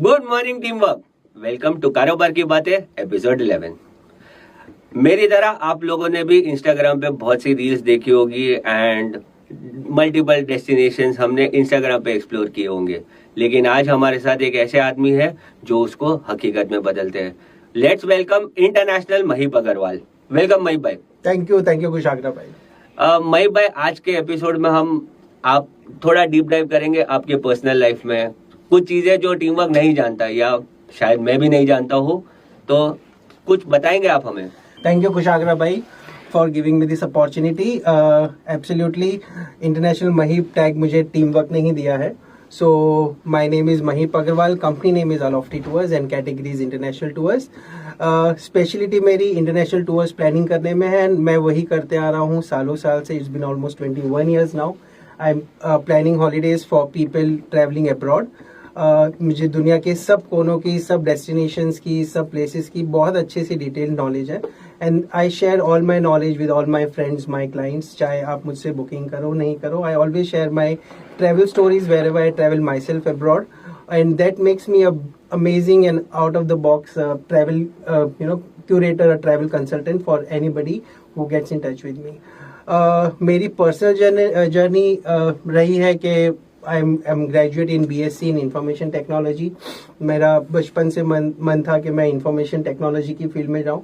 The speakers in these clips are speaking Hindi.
Good morning team work, welcome to कारोबार की बातें एपिसोड 11। मेरी तरह आप लोगों ने भी इंस्टाग्राम पे बहुत सी रील्स देखी होगी एंड मल्टीपल डेस्टिनेशंस हमने इंस्टाग्राम पे एक्सप्लोर किए होंगे, लेकिन आज हमारे साथ एक ऐसे आदमी है जो उसको हकीकत में बदलते हैं। Let's welcome international Maheep Agarwal. Welcome Maheep भाई। थैंक यू कुशाग्रा भाई। महीप भाई, आज के एपिसोड में आप थोड़ा डीप डाइव करेंगे आपके पर्सनल लाइफ में, कुछ चीजें जो टीम वर्क नहीं जानता या शायद मैं भी नहीं जानता हूँ, तो कुछ बताएंगे आप हमें। थैंक यू कुशाग्रा भाई for giving me this opportunity. Absolutely international Maheep tag मुझे टीम वर्क ने ही दिया है। So my name is Maheep Agarwal, company name is Alofty tours and categories international tours. Speciality मेरी इंटरनेशनल टूर्स प्लानिंग करने में है। मैं वही करते आ रहा हूँ सालों साल से। It's been almost 21 years now. I am planning holidays for people travelling abroad. मुझे दुनिया के सब कोनों की, सब डेस्टिनेशंस की, सब प्लेसेस की बहुत अच्छे से डिटेल नॉलेज है and I share all my knowledge with all my friends, my clients. चाहे आप मुझसे बुकिंग करो नहीं करो, I always share my travel stories wherever I travel myself abroad and that makes me amazing and out of the box travel curator or travel consultant for anybody who gets in touch with me. मेरी पर्सनल जर्नी रही है कि I am graduate in BSc in information technology. मेरा बचपन से मन था कि मैं इंफॉर्मेशन टेक्नोलॉजी की फील्ड में जाऊं,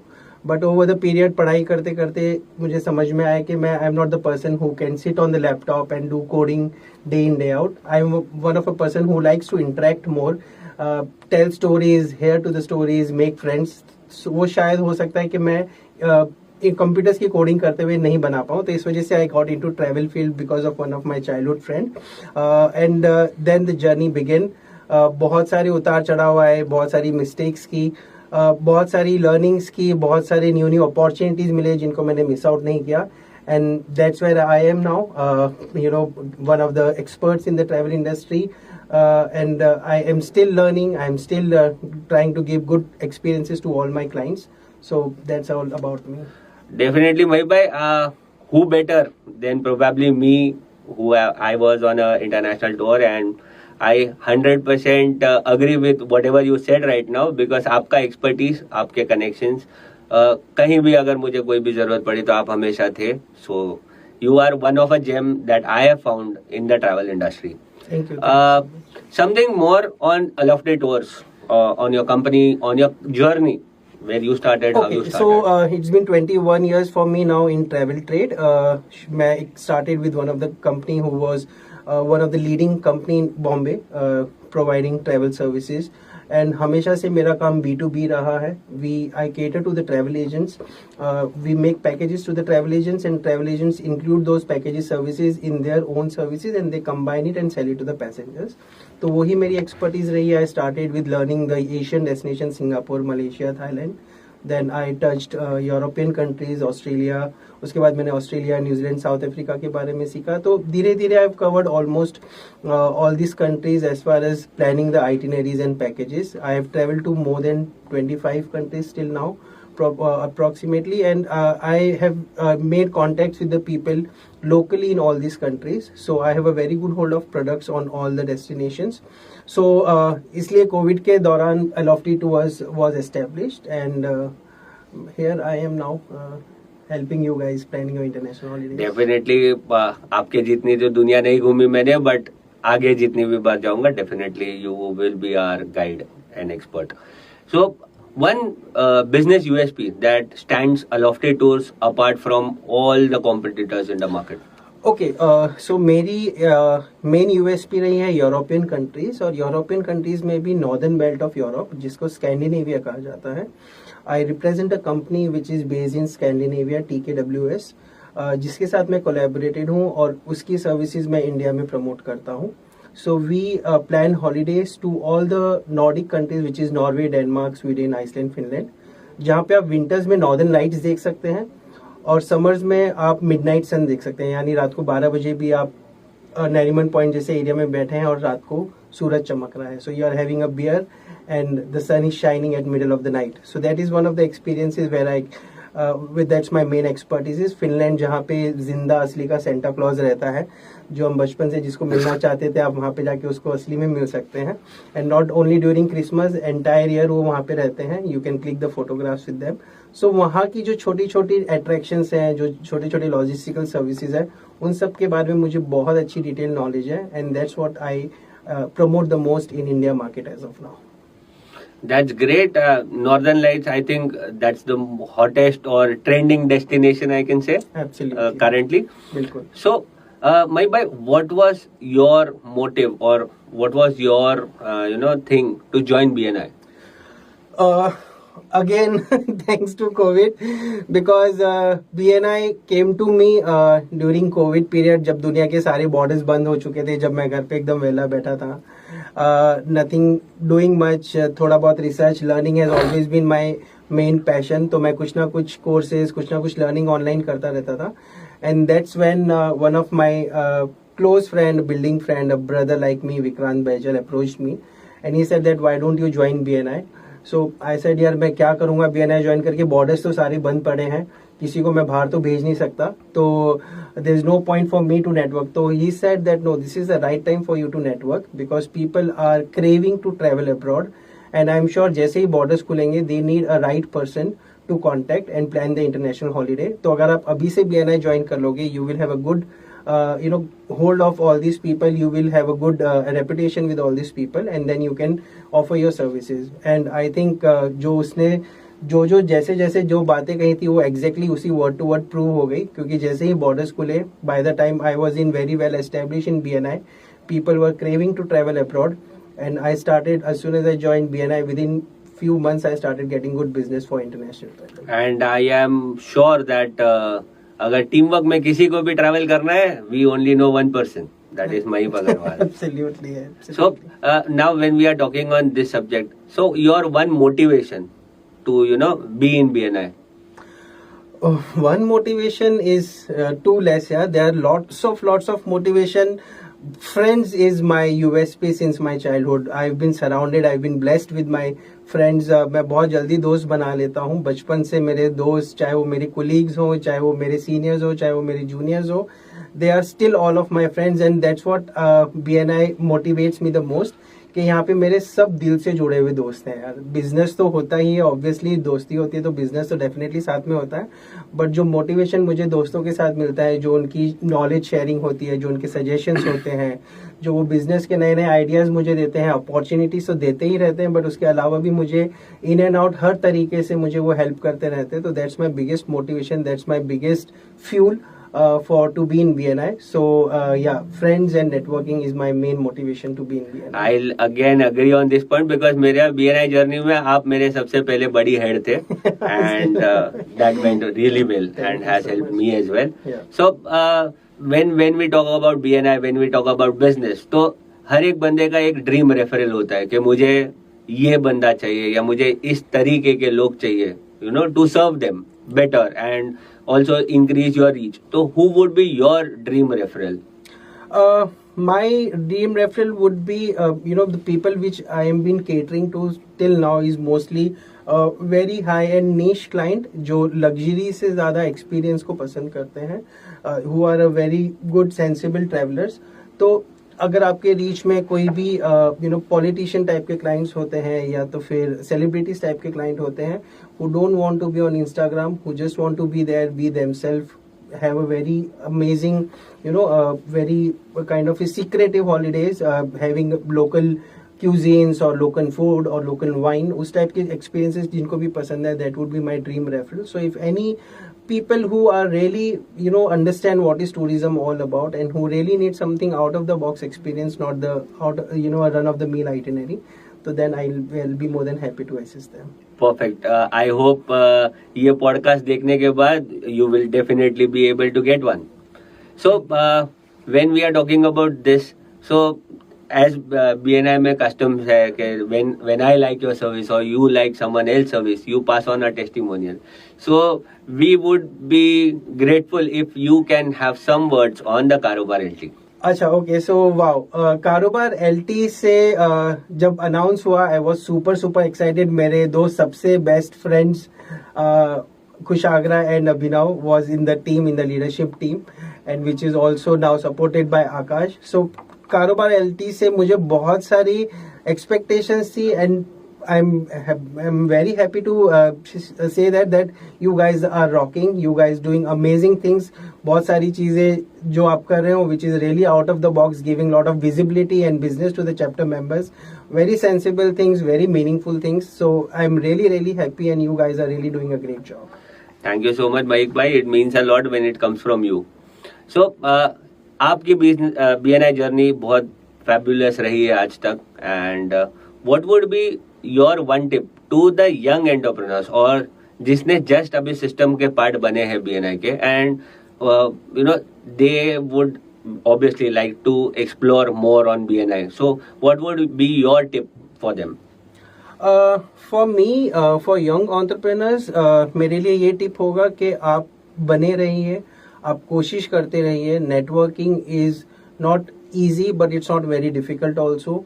बट ओवर द पीरियड पढ़ाई करते करते मुझे समझ में आया कि मैं I am not the person who can sit on the laptop and do coding day in day out. I am one of a person who likes to interact more, tell stories, hear to the stories, make friends. वो शायद हो सकता है कि मैं कंप्यूटर्स की कोडिंग करते हुए नहीं बना पाऊँ, तो इस वजह से I got into travel field because of one of my childhood friend and then the journey begin. बहुत सारे उतार चढ़ाव आए, बहुत सारी मिस्टेक्स की, बहुत सारी लर्निंग्स की, बहुत सारे न्यू अपॉर्चुनिटीज मिले जिनको मैंने मिस आउट नहीं किया and that's where I am now, one of the experts in the travel industry and I am still learning. I am still trying to give good experiences to all my clients. So that's all about me. Definitely, Mahip bhai, who better than probably me, who I was on an international tour, and I 100% agree with whatever you said right now, because आपका expertise, आपके connections, कहीं भी अगर मुझे कोई भी जरूरत पड़ी तो आप हमेशा थे. So you are one of a gem that I have found in the travel industry. Thank you. Something more on Alofty Tours, on your company, on your journey, where you started, how you started. So it's been 21 years for me now in travel trade. I started with one of the company who was one of the leading company in Bombay, providing travel services. And हमेशा से मेरा काम B2B रहा है. I cater to the travel agents. We make packages to the travel agents, and travel agents include those packages services in their own services, and they combine it and sell it to the passengers. तो वही मेरी expertise रही है. I started with learning the Asian destinations, Singapore, Malaysia, Thailand. Then I touched European countries, Australia. उसके बाद मैंने ऑस्ट्रेलिया, न्यूजीलैंड, साउथ अफ्रीका के बारे में सीखा. तो धीरे धीरे I have covered almost all this countries as far as planning the itineraries and packages. I have travelled to more than 25 countries till now, approximately, and I have made contacts with the people locally in all these countries. So I have a very good hold of products on all the destinations. So इसलिए कोविड के दौरान Alofty Tours was established, and here I am now helping you guys planning your international holidays. Definitely, आपके जितनी जो दुनिया नहीं घूमी मैंने, बट आगे जितनी भी बार जाऊंगा, definitely you will be our guide and expert. So one business USP that stands Alofty Tours apart from all the competitors in the market. Okay, so मेरी मेन USP रही है यूरोपियन कंट्रीज, और यूरोपियन कंट्रीज में भी नॉर्दर्न बेल्ट ऑफ यूरोप, जिसको स्कैंडिनेविया कहा जाता है. I represent a company which is based in Scandinavia, TKWS, जिसके साथ मैं कोलैबोरेटेड हूँ और उसकी सर्विसेज मैं इंडिया में प्रमोट करता हूँ. So we plan holidays to all the Nordic countries, which is Norway, Denmark, Sweden, Iceland, Finland, जहाँ पे आप विंटर्स में नॉर्दर्न लाइट्स देख सकते हैं और समर्स में आप मिडनाइट सन देख सकते हैं. यानी रात को 12 बजे भी आप नरीमन पॉइंट जैसे एरिया में बैठे हैं और रात को सूरज चमक रहा है. So you are having a beer and the sun is shining at middle of the night. So that is one of the experiences where I with that's my main expertise is Finland, जहाँ पे जिंदा असली का सेंटा क्लॉज रहता है, जो हम बचपन से जिसको मिलना चाहते थे, आप वहाँ पे जाके उसको असली में मिल सकते हैं. And not only during Christmas, entire year वो वहाँ पे रहते हैं. You can click the photographs with them. So वहाँ की जो छोटी छोटी अट्रैक्शंस हैं, जो छोटे छोटे लॉजिस्टिकल सर्विसेज है, उन सब के बारे में मुझे बहुत अच्छी डिटेल नॉलेज है. And that's what I promote the most in India market as of now. That's great. Northern Lights, I think that's the hottest or trending destination, I can say. Absolutely. Currently. Bilkul. So, Mahip bhai, what was your motive or what was your, thing to join BNI? Again, thanks to COVID, because BNI came to me during COVID period, जब दुनिया के सारे बॉर्डर्स बंद हो चुके थे, जब मैं घर पे एकदम वेला बैठा था, नथिंग डूइंग मच, थोड़ा बहुत research learning has always been my main passion. तो मैं कुछ ना कुछ कोर्सेज, कुछ ना कुछ लर्निंग ऑनलाइन करता रहता था. And that's when one of my close friend, building friend, a brother like me, Vikrant Baijal, approached me and he said that why don't you join BNI? So I said यार मैं क्या करूंगा BNI ज्वाइन करके, बॉर्डर्स तो सारे बंद पड़े हैं, किसी को मैं बाहर तो भेज नहीं सकता, तो there is no point for me to network. तो he said that no, this is the right time for you to network because people are craving to travel abroad and I'm sure जैसे ही बॉर्डर्स खुलेंगे they need a right person to contact and plan the international holiday. तो अगर आप अभी से BNI ज्वाइन कर लोगे, you will have a good hold of all these people, you will have a good reputation with all these people and then you can offer your services. And I think जो उसने जो जैसे जैसे जो बातें कही थी वो exactly उसी word to word prove हो गई, क्योंकि जैसे ही borders खुले, by the time I was in very well established in BNI, people were craving to travel abroad and I started, as soon as I joined BNI, within few months I started getting good business for international travel. And I am sure that अगर टीम वर्क में किसी को भी ट्रैवल करना है, we only know one person, that is Mahip Agarwal. Absolutely. So now when we are talking on this subject, so your one motivation to be in BNI? One motivation is too less. Yeah, there are lots of motivation. Friends is my USP since my childhood. I've been surrounded, I've been blessed with my friends. मैं बहुत जल्दी दोस्त बना लेता हूँ. बचपन से मेरे दोस्त, चाहे वो मेरे colleagues हो, चाहे वो मेरे seniors हो, चाहे वो मेरे juniors हो, they are still all of my friends and that's what BNI motivates me the most. कि यहाँ पे मेरे सब दिल से जुड़े हुए दोस्त हैं यार. बिजनेस तो होता ही है, ऑब्वियसली दोस्ती होती है तो बिजनेस तो डेफिनेटली साथ में होता है, बट जो मोटिवेशन मुझे दोस्तों के साथ मिलता है, जो उनकी नॉलेज शेयरिंग होती है, जो उनके सजेशंस होते हैं, जो वो बिजनेस के नए नए आइडियाज मुझे देते हैं, अपॉर्चुनिटीज तो देते ही रहते हैं, बट उसके अलावा भी मुझे इन एंड आउट हर तरीके से मुझे वो हेल्प करते रहते हैं. तो that's my biggest motivation, that's my biggest fuel for to be in BNI. So yeah, friends and networking is my main motivation to be in BNI. I'll again agree on this point because मेरे BNI journey में आप मेरे सबसे पहले बड़ी हेड थे and that went really well and has helped me as well. Yeah. So when we talk about BNI, when we talk about business, तो हर एक बंदे का एक ड्रीम रेफरल होता है कि मुझे ये बंदा चाहिए या मुझे इस तरीके के लोग चाहिए, to serve them better and also increase your reach. So who would be your dream referral? My dream referral would be the people which I am been catering to till now is mostly very high end niche client जो luxury से ज़्यादा experience को पसंद करते हैं, who are a very good sensible travelers. तो अगर आपके रीच में कोई भी पॉलिटिशियन टाइप के क्लाइंट्स होते हैं या तो फिर सेलिब्रिटीज टाइप के क्लाइंट होते हैं, who don't want to be on Instagram, who just want to be there, be themselves, have a very amazing, very kind of a secretive holidays, having local cuisines or local food or local wine, उस टाइप के experiences जिनको भी पसंद है, that would be my dream referral. So if any people who are really understand what is tourism all about and who really need something out of the box experience, not the a run of the meal itinerary, so then I'll be more than happy to assist them. Perfect. I hope ये podcast देखने के बाद you will definitely be able to get one. So when we are talking about this, so as BNI में customs है कि when I like your service or you like someone else service, you pass on a testimonial. So we would be grateful if you can have some words on the Karobar LT. अच्छा, ओके, सो वाओ, कारोबार LT से जब अनाउंस हुआ, आई वाज सुपर एक्साइटेड. मेरे दो सबसे best friends Kushagra and Abhinav was in the team, in the leadership team, and which is also now supported by Akash. So कारोबार LT से मुझे बहुत सारी expectations थी, and I'm very happy to say that you guys are rocking, you guys doing amazing things. बहुत सारी चीजें जो आप कर रहे हो which is really out of the box, giving lot of visibility and business to the chapter members. Very sensible things, very meaningful things. So I'm really happy, and you guys are really doing a great job. Thank you so much, Mahik bhai. It means a lot when it comes from you. So, आपकी BNI जर्नी बहुत फैबुलस रही है आज तक, and what would be your one tip to the young entrepreneurs और जिसने जस्ट अभी सिस्टम के पार्ट बने हैं BNI के, and you know they would obviously like to explore more on BNI. So what would be your tip for them? For me, for young entrepreneurs, मेरे लिए ये टिप होगा कि आप बने रहिए, आप कोशिश करते रहिए. Networking is not easy but it's not very difficult also.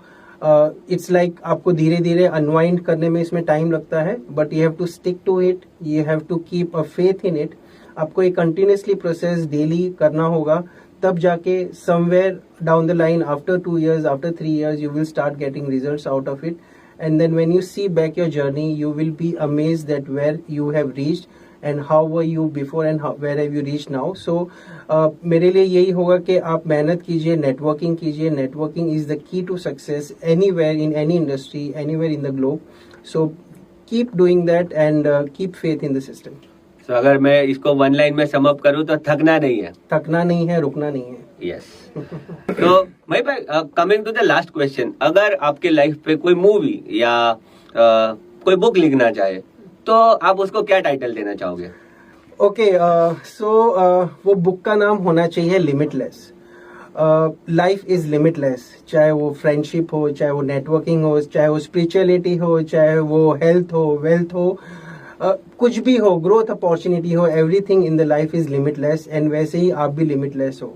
It's like आपको धीरे धीरे अनवाइंड करने में इसमें टाइम लगता है, but you have to stick to it, you have to keep a faith in it. आपको एक कंटिन्यूसली प्रोसेस डेली करना होगा, तब जाके somewhere down the line, after 2 years, after 3 years, you will start getting results out of it. And then when you see back your journey, you will be amazed that where you have reached and how were you before and where have you reached now. So मेरे लिए यही होगा कि आप मेहनत कीजिए, नेटवर्किंग कीजिए. Networking is the key to success anywhere in any industry, anywhere in the globe. So keep doing that and keep faith in the system. So अगर मैं इसको वन लाइन में सम अप करूं तो थकना नहीं है. थकना नहीं है, रुकना नहीं है. यस. तो भाई coming to the last question, अगर आपके लाइफ पे कोई मूवी या कोई बुक लिखना चाहे तो आप उसको क्या टाइटल देना चाहोगे? ओके, सो वो बुक का नाम होना चाहिए लिमिटलेस. Life is limitless. चाहे वो फ्रेंडशिप हो, चाहे वो नेटवर्किंग हो, चाहे वो स्पिरिचुअलिटी हो, चाहे वो हेल्थ हो, वेल्थ हो, कुछ भी हो, ग्रोथ अपॉर्चुनिटी हो, everything in the life is limitless. And वैसे ही आप भी लिमिटलेस हो.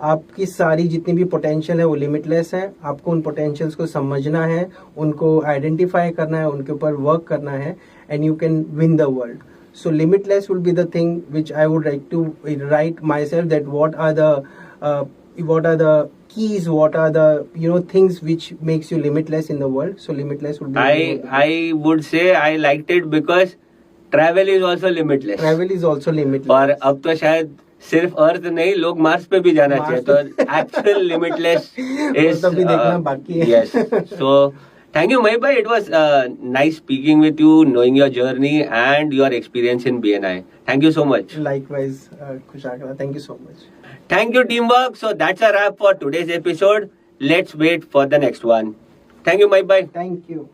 आपकी सारी जितनी भी पोटेंशियल है वो लिमिटलेस है. आपको उन पोटेंशियल्स को समझना है, उनको आइडेंटिफाई करना है, उनके ऊपर वर्क करना है, and you can win the world. So limitless will be the thing which I would like to write myself, that what are the keys, what are the things which makes you limitless in the world. So limitless would be I would say I liked it because travel is also limitless. Travel is also limitless. और अब तो शायद सिर्फ अर्थ नहीं, लोग मार्स पे भी जाना चाहिए. तो एक्चुअल लिमिटलेस इज भी देखना बाकी है. Yes. So thank you Mahik bhai. It was nice speaking with you, knowing your journey and your experience in BNI. Thank you so much. Likewise, Kushagra. Thank you so much. Thank you, teamwork. So that's a wrap for today's episode. Let's wait for the next one. Thank you Mahik bhai. Thank you.